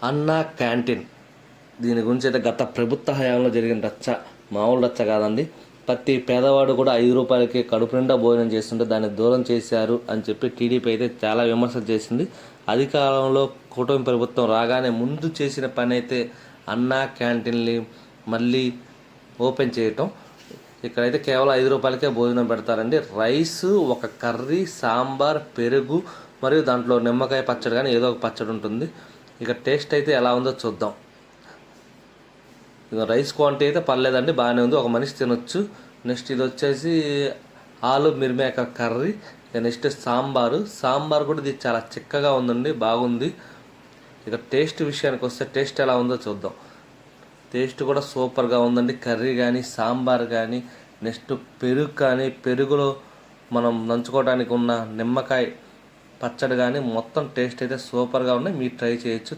అన్నా క్యాంటీన్ దీని గురించి అయితే గత ప్రభుత్వ హయాంలో జరిగిన రచ్చ మామూలు రచ్చ కాదండి. ప్రతి పేదవాడు కూడా 5 రూపాయలకి కడుపు నిండా భోజనం చేస్తుంటే దాన్ని దూరం చేశారు అని చెప్పి టీడీపీ అయితే చాలా విమర్శలు చేసింది. అధికారంలో కూటమి ప్రభుత్వం రాగానే ముందు చేసిన పని అయితే అన్నా క్యాంటీన్ని మళ్ళీ ఓపెన్ చేయటం. ఇక్కడైతే కేవలం 5 రూపాయలకే భోజనం పెడతారండి. రైసు, ఒక కర్రీ, సాంబార్, పెరుగు మరియు దాంట్లో నిమ్మకాయ పచ్చడి కానీ ఏదో ఒక పచ్చడి ఉంటుంది. ఇక టేస్ట్ అయితే ఎలా ఉందో చూద్దాం. ఇక రైస్ క్వాంటిటీ అయితే పర్లేదండి, బాగానే ఉంది, ఒక మనిషి తినొచ్చు. నెక్స్ట్ ఇది వచ్చేసి ఆలు మిర్మేక కర్రీ. ఇక నెక్స్ట్ సాంబార్ కూడా ఇది చాలా చిక్కగా ఉందండి, బాగుంది. ఇక టేస్ట్ విషయానికి వస్తే టేస్ట్ ఎలా ఉందో చూద్దాం. టేస్ట్ కూడా సూపర్గా ఉందండి. కర్రీ కానీ సాంబార్ కానీ నెక్స్ట్ పెరుగు కానీ పెరుగులో మనం నంచుకోవడానికి ఉన్న నిమ్మకాయ పచ్చడి కానీ మొత్తం టేస్ట్ అయితే సూపర్గా ఉన్నాయి. మీరు ట్రై చేయొచ్చు.